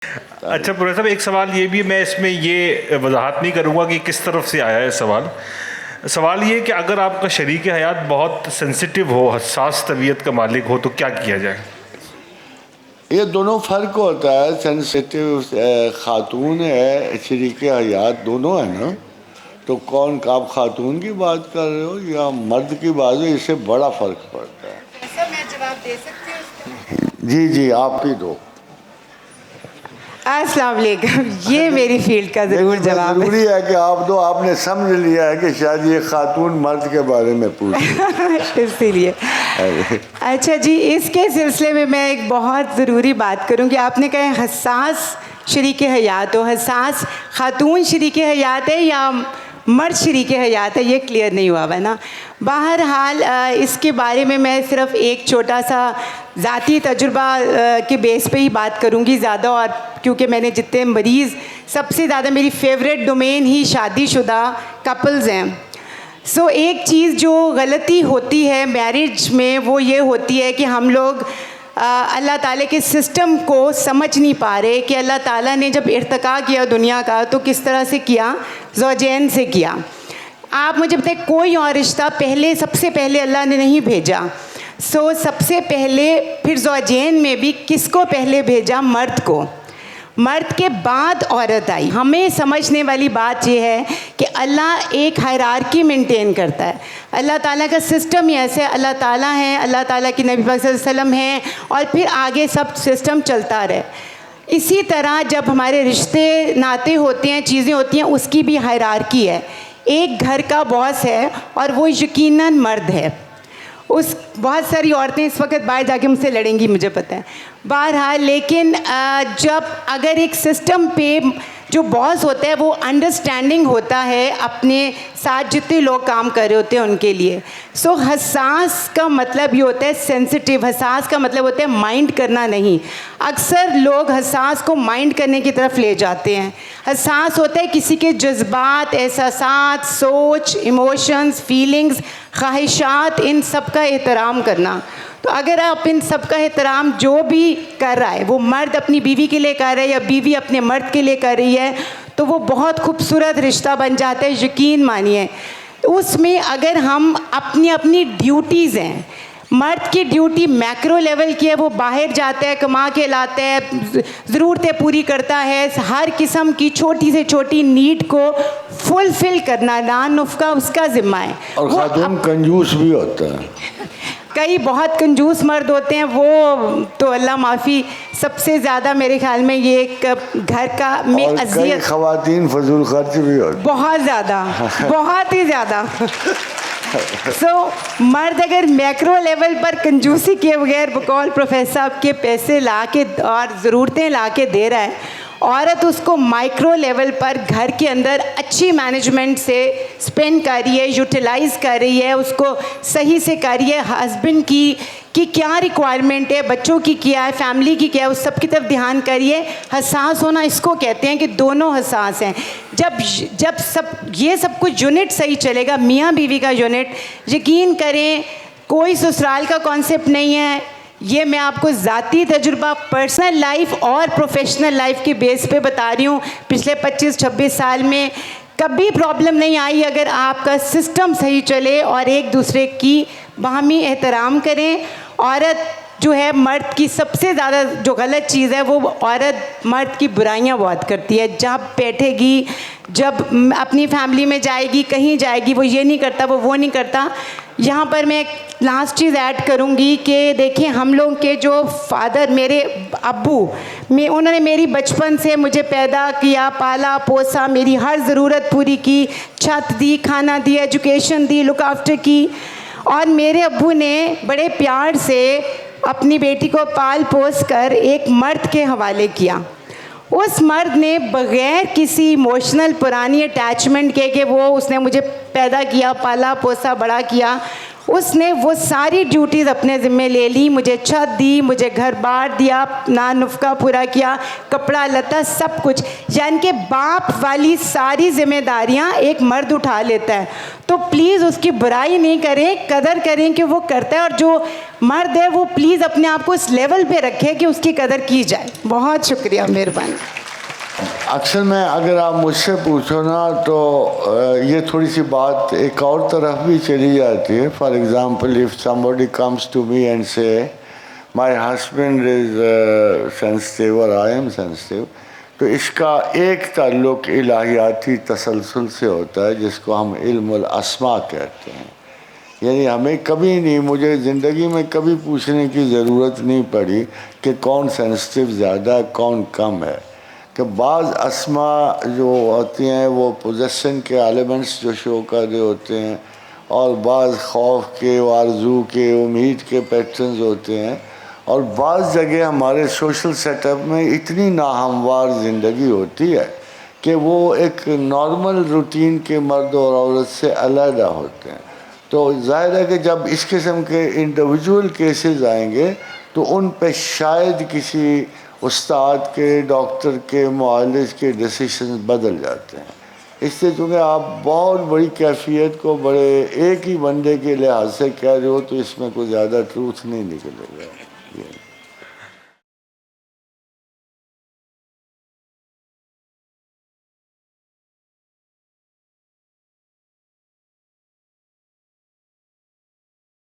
अच्छा प्रोफेसर साहब, एक सवाल ये भी, मैं इसमें ये वजाहत नहीं करूँगा कि किस तरफ से आया है सवाल ये कि अगर आपका शरीक हयात बहुत सेंसिटिव हो, हसास तबीयत का मालिक हो, तो क्या किया जाए? ये दोनों फ़र्क होता है। सेंसिटिव ख़ातून है, शरीक हयात दोनों है ना, तो कौन आप ख़ातून की बात कर रहे हो या मर्द की बात है? इससे बड़ा फ़र्क पड़ता है। सर मैं जवाब दे सकती हूँ? जी जी, आप ही दो। अस्सलाम वालेकुम। ये मेरी फील्ड का ज़रूर जवाब है। ज़रूरी है कि आप दो, आपने समझ लिया है कि शायद ये खातून मर्द के बारे में पूछ इसीलिए। अच्छा जी, इसके सिलसिले में मैं एक बहुत ज़रूरी बात करूँगी। आपने कहा हसास शरीक हयात हो, हसास खातून शरीक हयात है या मर्द शरीक हयात है, ये क्लियर नहीं हुआ है ना। बहरहाल इसके बारे में मैं सिर्फ़ एक छोटा सा ज़ाती तजुर्बा के बेस पे ही बात करूँगी ज़्यादा, और क्योंकि मैंने जितने मरीज़, सबसे ज़्यादा मेरी फेवरेट डोमेन ही शादीशुदा कपल्स हैं। सो एक चीज़ जो गलती होती है मैरिज में वो ये होती है कि हम लोग अल्लाह ताला के सिस्टम को समझ नहीं पा रहे कि अल्लाह ताला ने जब इर्तिका किया दुनिया का तो किस तरह से किया, ज़ौजैन से किया। आप मुझे बताएं, कोई और रिश्ता पहले, सबसे पहले अल्लाह ने नहीं भेजा। सो सबसे पहले फिर ज़ौजैन में भी किसको पहले भेजा? मर्द को। मर्द के बाद औरत आई। हमें समझने वाली बात यह है कि अल्लाह एक हायरार्की मेंटेन करता है। अल्लाह ताला का सिस्टम ही ऐसे, अल्लाह ताला है, अल्लाह ताला की नबी पाक सल्लल्लाहु अलैहि वसल्लम हैं, और फिर आगे सब सिस्टम चलता रहे। इसी तरह जब हमारे रिश्ते नाते होते हैं, चीज़ें होती हैं, उसकी भी हायरार्की है। एक घर का बॉस है और वो यकीनन मर्द है। उस बहुत सारी औरतें इस वक्त बाहर जाके मुझसे लड़ेंगी, मुझे पता है। बहरहाल लेकिन जब अगर एक सिस्टम पे जो बॉस होता है वो अंडरस्टैंडिंग होता है अपने साथ जितने लोग काम कर रहे होते हैं उनके लिए। सो हसास का मतलब ये होता है सेंसिटिव। हसास का मतलब होता है माइंड करना नहीं। अक्सर लोग हसास को माइंड करने की तरफ ले जाते हैं। हसास होता है किसी के जज्बात, एहसासात, सोच, इमोशंस, फीलिंग्स, ख्वाहिशात, इन सब का एहतराम करना। तो अगर आप इन सब का एहतराम जो भी कर रहा है, वो मर्द अपनी बीवी के लिए कर रहा है या बीवी अपने मर्द के लिए कर रही है, तो वो बहुत खूबसूरत रिश्ता बन जाता है। यकीन मानिए उसमें अगर हम अपनी अपनी ड्यूटीज़ हैं, मर्द की ड्यूटी मैक्रो लेवल की है, वो बाहर जाता है, कमा के लाता है, ज़रूरतें पूरी करता है, हर किस्म की छोटी से छोटी नीड को फुलफ़िल करना, नान नुफ्का उसका ज़िम्मा है। और खातून कंजूस भी होता है। कई बहुत कंजूस मर्द होते हैं, वो तो अल्लाह माफ़ी, सबसे ज़्यादा मेरे ख्याल में ये एक घर का में अज़ियत। ख़वातीन फजूल खर्च भी होते, बहुत ज़्यादा, बहुत ही ज़्यादा। मर्द अगर मैक्रो लेवल पर कंजूसी के बगैर बकौल प्रोफेसर साहब के पैसे ला के और ज़रूरतें ला के दे रहा है, औरत उसको माइक्रो लेवल पर घर के अंदर अच्छी मैनेजमेंट से स्पेंड कर रही है, यूटिलाइज़ कर रही है, उसको सही से कर रही है। हस्बैंड की क्या रिक्वायरमेंट है, बच्चों की क्या है, फैमिली की क्या है, उस सब की तरफ ध्यान करिए। हसास होना इसको कहते हैं कि दोनों हसास हैं। जब सब ये सब कुछ यूनिट सही चलेगा, मियाँ बीवी का यूनिट, यकीन करें कोई ससुराल का कॉन्सेप्ट नहीं है। ये मैं आपको ज़ाती तजुर्बा, पर्सनल लाइफ और प्रोफेशनल लाइफ के बेस पे बता रही हूँ। पिछले 25-26 साल में कभी प्रॉब्लम नहीं आई अगर आपका सिस्टम सही चले और एक दूसरे की बाहमी एहतराम करें। औरत जो है मर्द की सबसे ज़्यादा जो गलत चीज़ है, वो औरत मर्द की बुराइयां बहुत करती है। जब बैठेगी, जब अपनी फैमिली में जाएगी, कहीं जाएगी, वो ये नहीं करता, वो नहीं करता। यहाँ पर मैं एक लास्ट चीज़ ऐड करूँगी कि देखिए हम लोग के जो फादर, मेरे अब्बू में, उन्होंने मेरी बचपन से मुझे पैदा किया, पाला पोसा, मेरी हर ज़रूरत पूरी की, छत दी, खाना दी, एजुकेशन दी, लुक आफ्टर की। और मेरे अब्बू ने बड़े प्यार से अपनी बेटी को पाल पोस कर एक मर्द के हवाले किया। उस मर्द ने बग़ैर किसी इमोशनल पुरानी अटैचमेंट के कि वो उसने मुझे पैदा किया, पाला पोसा, बड़ा किया, उसने वो सारी ड्यूटीज़ अपने ज़िम्मे ले ली, मुझे छत दी, मुझे घर बार दिया, ना नुफ्का पूरा किया, कपड़ा लता सब कुछ। यानी कि बाप वाली सारी जिम्मेदारियां एक मर्द उठा लेता है। तो प्लीज़ उसकी बुराई नहीं करें, कदर करें कि वो करता है, और जो मर्द है वो प्लीज़ अपने आप को इस लेवल पे रखे कि उसकी कदर की जाए। बहुत शुक्रिया, मेहरबानी। अक्सर मैं, अगर आप मुझसे पूछो ना, तो ये थोड़ी सी बात एक और तरफ भी चली जाती है। For example, if somebody comes to me and say my husband is sensitive और आई एम सेंसिटिव, तो इसका एक ताल्लुक़ इलाहियाती तसलसल से होता है, जिसको हम इल्मुल अस्मा कहते हैं। यानी हमें कभी नहीं, मुझे ज़िंदगी में कभी पूछने की ज़रूरत नहीं पड़ी कि कौन सेंसिटिव ज़्यादा कौन कम है। कि बाज़ अस्मा जो होती हैं वो पोजेसन के एलिमेंट्स जो शो कर रहे होते हैं, और बाज़ खौफ के, आरज़ू के, उम्मीद के पैटर्न्स होते हैं। और बाज़ जगह हमारे सोशल सेटअप में इतनी नाहमवार ज़िंदगी होती है कि वो एक नॉर्मल रूटीन के मर्द और औरत से अलग होते हैं। तो ज़ाहिर है कि जब इस किस्म के इंडिविजुअल केसेस आएंगे तो उन पे शायद किसी उस्ताद के, डॉक्टर के, मुआलिज के डिसीजन बदल जाते हैं। इससे चूँकि आप बहुत बड़ी कैफियत को बड़े एक ही बंदे के लिहाज से कह रहे हो, तो इसमें कोई ज़्यादा ट्रूथ नहीं निकलेगा।